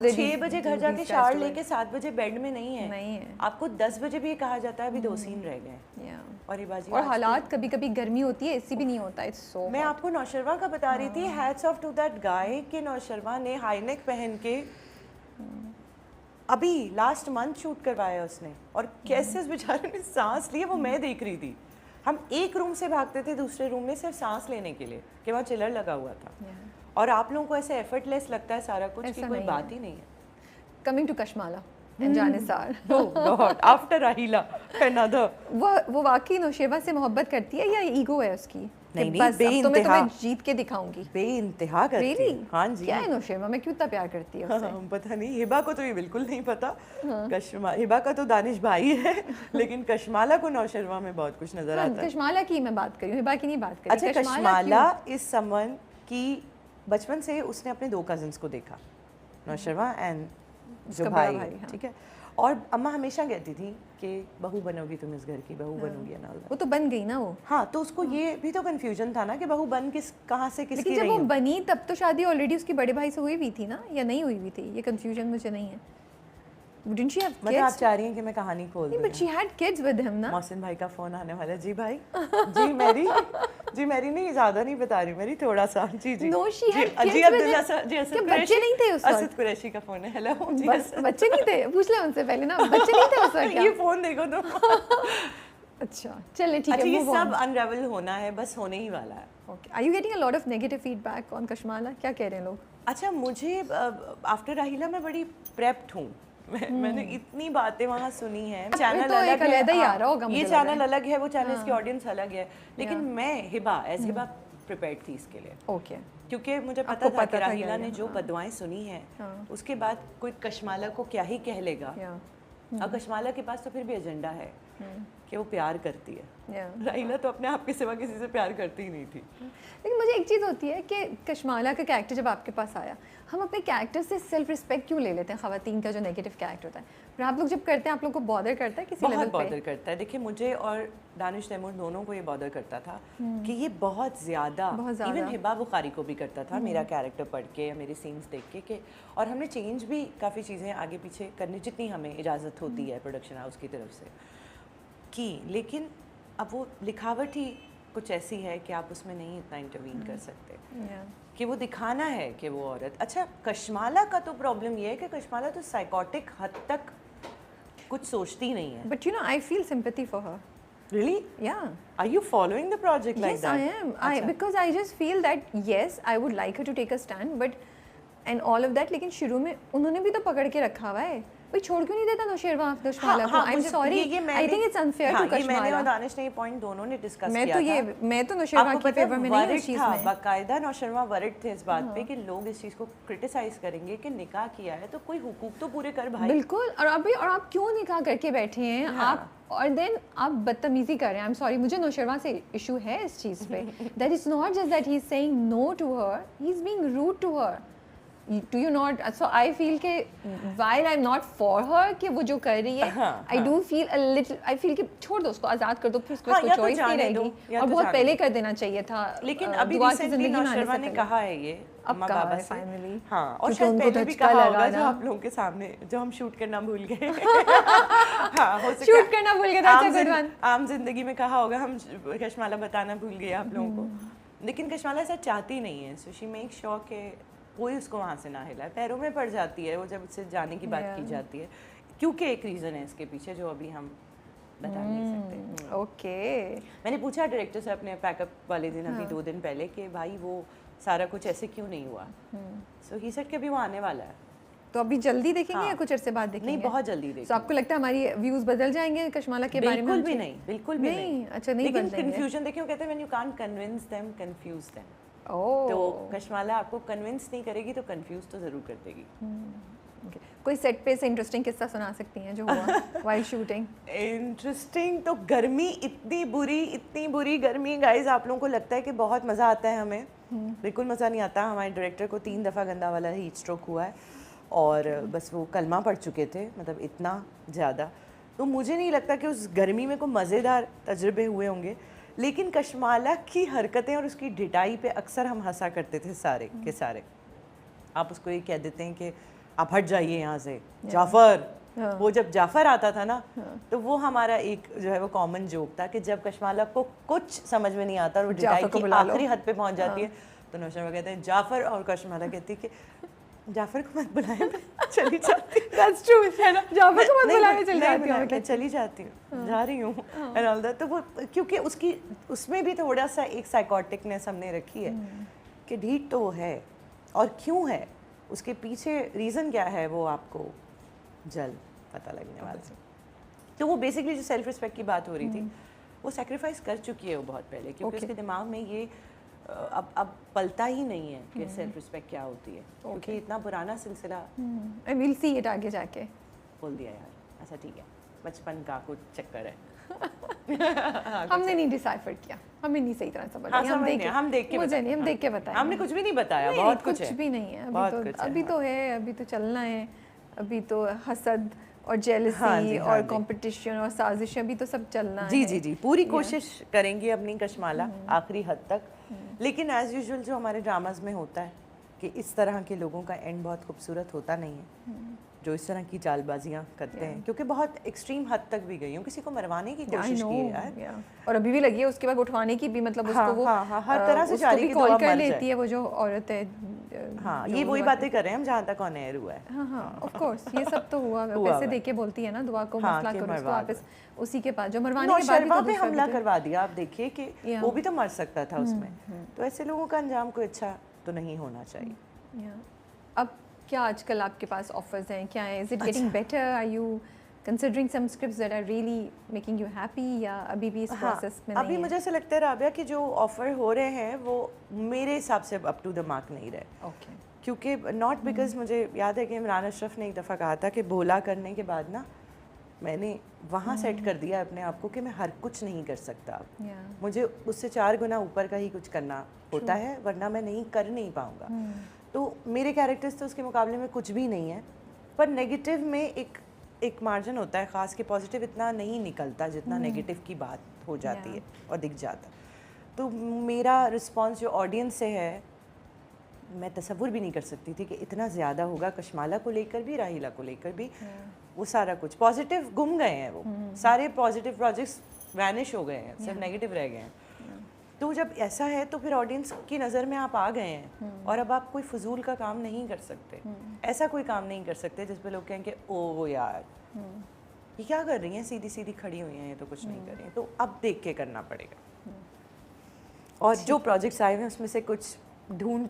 6 بجے گھر جا کے شاور لے کے 7 بجے بیڈ میں نہیں ہے آپ کو 10 بجے بھی کہا جاتا ہے ابھی 2 سین رہ گئے اور یہ بازی اور حالات کبھی کبھی گرمی ہوتی ہے اسی بھی نہیں ہوتا. میں آپ کو نوشروا کا بتا رہی تھی hats of two that guy کہ نوشروا نے ہائی نیک پہن کے ابھی لاسٹ منتھ شوٹ کروایا اس نے اور کیسے اس بیچارے نے سانس لی وہ میں دیکھ رہی تھی. ہم ایک روم سے بھاگتے تھے دوسرے روم میں صرف سانس لینے کے لیے کہ وہاں چلر لگا ہوا تھا اور آپ لوگوں کو ایسے ایفرٹ لیس لگتا ہے سارا کچھ کہ کوئی بات ہی نہیں ہے. Coming to Kashmala and Jannisar after Raheela another وہ واقعی نوشیبہ سے محبت کرتی ہے یا ایگو ہے اس کی؟ نہیں بس بے اب تو میں انتہا تمہیں جیت کے دکھاؤں گی. بے انتہا کرتی ہے. ہاں جی کیا ہے نوشیبہ میں کیوں اتنا پیار کرتی ہے؟ پتہ نہیں ہبا کو تو یہ بالکل نہیں پتا. ہبا کا تو دانش بھائی ہے لیکن کشمالا کو نوشروا میں بہت کچھ نظر آتا ہے. کشمالا کی میں بات کری ہوں, ہبا کی نہیں بات کری. اچھا کشمالا اس سمن کی بچپن سے اس نے اپنے 2 کزنس کو دیکھا, نوشروا اینڈ جو بھائی, ٹھیک ہے, اور اماں ہمیشہ کہتی تھی کہ بہو بنو گی تم اس گھر کی, بہو بنو گی. وہ تو بن گئی نا وہ. ہاں تو اس کو یہ بھی تو کنفیوژن تھا نا کہ بہو بن کہاں سے کس کی رہی. لیکن جب وہ بنی تب تو شادی آلریڈی اس کی بڑے بھائی سے ہوئی بھی تھی نا, یا نہیں ہوئی ہوئی تھی؟ یہ کنفیوژن مجھے نہیں ہے. Didn't she have kids? مطلب آپ چاہ رہی ہیں کہ میں کہانی کھول دوں؟ But she had kids with him نا. محسن بھائی کا فون آنے والا ہے. جی بھائی, جی میری نہیں, زیادہ نہیں بتا رہی, میری تھوڑا سا. جی جی No, she had kids G with him. جی بچے نہیں تھے اس وقت. اسد قریشی کا فون ہے. ہیلو جی. بچے نہیں تھے, پوچھ لیں ان سے پہلے نا, بچے نہیں تھے اس وقت. یہ فون دیکھو تو. اچھا چلیں ٹھیک ہے. یہ سب انریول ہونا ہے, بس ہونے ہی والا ہے. Okay. Are you getting a lot of negative feedback on Kashmala? کیا کہہ رہے ہیں لوگ؟ اچھا مجھے آفٹر راہیلا میں بڑی پریپڈ ہوں. میں نے اتنی باتیں وہاں سنی ہیں. چینل الگ ہے, یہ چینل الگ ہے, وہ چینل اس کی آڈینس الگ ہے, لیکن میں ہبا ایز ہبا پریپیئرڈ تھی اس کے لیے. اوکے. کیونکہ مجھے پتا تھا کہ راہیلا نے جو بدوائیں سنی ہیں اس کے بعد کوئی کشمالا کو کیا ہی کہہ لے گا. اور کشمالا کے پاس تو پھر بھی ایجنڈا ہے کہ وہ پیار کرتی ہے. راہیلا تو اپنے آپ کے سوا کسی سے پیار کرتی ہی نہیں تھی. لیکن مجھے ایک چیز ہوتی ہے کہ کشمالا کا کریکٹر جب آپ کے پاس آیا, ہم اپنے کریکٹر سے سیلف رسپیکٹ کیوں لے لیتے ہیں؟ خواتین کا جو نیگیٹو کریکٹر ہوتا ہے, اور آپ لوگ جب کرتے ہیں آپ لوگ کو بادر کرتا ہے کسی لیول پہ؟ بہت بادر کرتا ہے. دیکھیے مجھے اور دانش تیمور دونوں کو یہ بادر کرتا تھا کہ یہ بہت زیادہ, ایون ہبا بخاری کو بھی کرتا تھا میرا کیریکٹر پڑھ کے یا میرے سینس دیکھ کے, اور ہم نے چینج بھی کافی چیزیں آگے پیچھے کرنے جتنی ہمیں اجازت ہوتی ہے پروڈکشن ہاؤس کی طرف سے کی. لیکن اب وہ لکھاوٹ ہی کچھ ایسی ہے کہ آپ اس میں نہیں اتنا انٹروین کر سکتے کہ وہ دکھانا ہے کہ وہ عورت. اچھا کشمالا کا تو پرابلم یہ ہے کہ کشمالا تو سائیکوٹک حد تک کچھ سوچتی نہیں ہے. But you know, I feel sympathy for her. Really? Yeah. Are you following the project like that? Yes, I am. Because I just feel that yes, I would like her to take a stand, but and all of that. لیکن شروع میں انہوں نے بھی تو پکڑ کے رکھا ہوا ہے. بھائی چھوڑ کیوں نہیں دیتا نوشیروان کشمالا کو؟ I'm sorry. I think it's unfair to Kashmala. میں نے اور دانش نے یہ پوائنٹ دونوں نے ڈسکس کیا تھا. میں تو نوشیروان کی فیور میں نہیں ہوں اس چیز میں. باقاعدہ نوشیروان ورڈ تھے اس بات پہ کہ لوگ اس چیز کو کرٹیسائز کریں گے کہ نکاح کیا ہے تو کوئی حقوق تو پورے کر بھائی. بالکل. اور آپ کیوں نکاح کر کے بیٹھے ہیں آپ, اور دین آپ بدتمیزی کر رہے ہیں. آئی ایم سوری, مجھے نوشیروان سے ایشو ہے اس چیز پہ. That is not just that he is saying no to her, he is being rude to her. Do you not? So I feel کہ while I'm not for her کہ وہ جو کر رہی ہے, I do feel a little, I feel کہ چھوڑ دو اس کو, آزاد کر دو, پھر اس کو چوائس نہیں رہے گی, اور بہت پہلے کر دینا چاہیے تھا. لیکن ابھی ریسنٹلی نوشیروان نے کہا ہے یہ اب کہا ہے فائنلی. ہاں, اور شاید پہلے بھی کہا ہوگا جو آپ لوگوں کے سامنے جو ہم شوٹ کرنا بھول گئے. ہاں ہو سکتا ہے شوٹ کرنا بھول گئے تھا, عام زندگی میں کہا ہوگا ہم کشمالا بتانا بھول گئے آپ لوگوں کو. لیکن کشمالا ایسا چاہتی نہیں ہے. سو شی میک شیور کہ کوئی اس کو وہاں سے نہ ہلا. پیروں میں پڑ جاتی ہے وہ جب اس سے جانے کی بات کی جاتی ہے, کیونکہ ایک ریزن ہے اس کے پیچھے جو ابھی ہم بتا نہیں سکتے. اوکے. میں نے پوچھا ڈائریکٹر سے اپنے پیک اپ والے دن, ابھی 2 دن پہلے, کہ بھائی وہ سارا کچھ ایسے کیوں نہیں ہوا. سو ہی سیڈ کہ ابھی وہ آنے والا ہے. تو ابھی جلدی دیکھیں گے یا کچھ عرصے بعد دیکھیں گے؟ نہیں, بہت جلدی دیکھیں گے. تو آپ کو لگتا ہے ہماری ویوز بدل جائیں گے کشمالا کے بارے میں؟ بالکل بھی نہیں, بالکل بھی نہیں. اچھا نہیں بدلیں گے. لیکن کنفیوژن دیکھیں, کہتے ہیں when you can't convince them, confuse them. تو کشمالا آپ کو کنونس نہیں کرے گی تو کنفیوز تو ضرور کر دے گی. کوئی سیٹ پہ سے انٹرسٹنگ قصہ سنا سکتی ہیں جو ہوا وائل شوٹنگ؟ انٹرسٹنگ تو گرمی, اتنی بری گرمی گائز. آپ لوگوں کو لگتا ہے کہ بہت مزہ آتا ہے, ہمیں بالکل مزہ نہیں آتا. ہمارے ڈائریکٹر کو 3 دفعہ گندا والا ہیٹ اسٹروک ہوا ہے, اور بس وہ کلمہ پڑھ چکے تھے, مطلب اتنا زیادہ. تو مجھے نہیں لگتا کہ اس گرمی میں کوئی مزیدار تجربے ہوئے ہوں گے. لیکن کشمالا کی حرکتیں اور اس کی ڈٹائی پہ اکثر ہم ہنسا کرتے تھے سارے کے سارے. آپ اس کو یہ کہہ دیتے ہیں کہ آپ ہٹ جائیے یہاں سے جعفر. وہ جب جعفر آتا تھا نا تو وہ ہمارا ایک جو ہے وہ کامن جوک تھا کہ جب کشمالہ کو کچھ سمجھ میں نہیں آتا اور وہ ڈٹائی کی آخری حد پہ پہنچ جاتی ہے تو نوشروا کہتے ہیں جعفر, اور کشمالہ کہتی ہے کہ جعفر کو مت بلائیں, میں چلی جاتی ہوں. That's true, ہے نا, جعفر کو مت بلائیں, میں چلی جاتی ہوں, میں چلی جاتی ہوں, جا رہی ہوں اینڈ آل دیٹ. تو وہ کیونکہ اس میں بھی تھوڑا سا ایک سائیکوٹکنیس ہم نے رکھی ہے کہ ڈھیٹ تو وہ ہے, اور کیوں ہے, اس کے پیچھے ریزن کیا ہے, وہ آپ کو جلد پتہ لگنے والا ہے. تو وہ بیسکلی جو سیلف رسپیکٹ کی بات ہو رہی تھی وہ سیکریفائس کر چکی ہے وہ بہت پہلے, کیونکہ اس کے دماغ میں یہ اب پلتا ہی نہیں ہے کہ سیلف رسپیکٹ کیا ہوتی ہے, کیونکہ اتنا پرانا سلسلہ we'll see it آگے جا کے. بول دیا یار, اچھا ٹھیک ہے, بچپن کا کچھ چکر ہے. ہم نے نہیں ڈیسائفر کیا, ہمیں نہیں صحیح طرح سمجھ آئی, ہم دیکھ کے مجھے نہیں, ہم دیکھ کے بتائیں, ہم نے کچھ بھی نہیں بتایا, بہت کچھ بھی نہیں ہے ابھی تو ہے, ابھی تو چلنا ہے, ابھی تو حسد اور جیلسی اور کمپٹیشن اور سازشیں بھی تو سب چلنا ہے. جی جی جی, پوری کوشش کریں گے اپنی کشمالہ آخری حد تک. لیکن ایز یوزول جو ہمارے ڈراماز میں ہوتا ہے کہ اس طرح کے لوگوں کا اینڈ بہت خوبصورت ہوتا نہیں ہے, جو اس طرح کی چال بازیاں کرتے ہیں, کیونکہ بہت ایکسٹریم حد تک بھی گئی ہوں, کسی کو مروانے کی کوشش کی ہے اور ابھی بھی لگی ہے, اس کے بعد اٹھوانے کی بھی, مطلب اس کو وہ ہر طرح سے جاری کی کال کر لیتی ہے وہ جو عورت ہے. ہاں, یہ وہی باتیں کر رہے ہیں ہم جہاں تک آن ایئر ہوا ہے. ہاں ہاں آف کورس یہ سب تو ہوا, پیسے دے کے بولتی ہے نا دعا کو مسئلہ کرو, اس کو واپس اسی کے پاس جو مروانے کے بعد نوشروا پہ حملہ کروا دیا. آپ دیکھیے کہ وہ بھی تو مر سکتا تھا اس میں, تو ایسے لوگوں کا انجام کوئی اچھا تو نہیں ہونا چاہیے. اب کیا آج کل آپ کے پاس آفرز ہیں, کیا ہے, is it getting better, are you considering some scripts that are really making you happy, یا ابھی بھی اس پروسیس میں نہیں؟ ابھی مجھے ایسا لگتا ہے رابعہ کہ جو آفر ہو رہے ہیں وہ میرے حساب سے اپ ٹو دا مارک نہیں رہے. اوکے, کیونکہ ناٹ بیکاز مجھے یاد ہے کہ عمران اشرف نے ایک دفعہ کہا تھا کہ بولا کرنے کے بعد نا میں نے وہاں سیٹ کر دیا اپنے آپ کو کہ میں ہر کچھ نہیں کر سکتا, مجھے اس سے 4 گنا اوپر کا ہی کچھ کرنا ہوتا ہے, ورنہ میں نہیں کر نہیں پاؤں گا. تو میرے کیریکٹرز تو اس کے مقابلے میں کچھ بھی نہیں ہے, پر نیگیٹو میں ایک مارجن ہوتا ہے خاص, کہ پازیٹیو اتنا نہیں نکلتا جتنا نیگیٹو کی بات ہو جاتی ہے اور دکھ جاتا. تو میرا رسپانس جو آڈینس سے ہے, میں تصور بھی نہیں کر سکتی تھی کہ اتنا زیادہ ہوگا. کشمالہ کو لے کر بھی, راہیلہ کو لے کر بھی, وہ سارا کچھ پازیٹیو گم گئے ہیں, وہ سارے پازیٹیو پروجیکٹس وینش ہو گئے ہیں, صرف نیگیٹو رہ گئے ہیں. تو جب ایسا ہے تو پھر آڈینس کی نظر میں آپ آ گئے ہیں, اور اب آپ کوئی فضول کا کام نہیں کر سکتے, ایسا کوئی کام نہیں کر سکتے جس پہ لوگ کہیں کہ او یار یہ کیا کر رہی ہیں, سیدھی سیدھی کھڑی ہوئی ہیں, یہ تو کچھ نہیں کر رہی ہیں. تو اب دیکھ کے کرنا پڑے گا. اور جو پروجیکٹس آئے ہوئے ہیں اس میں سے کچھ ڈھونڈ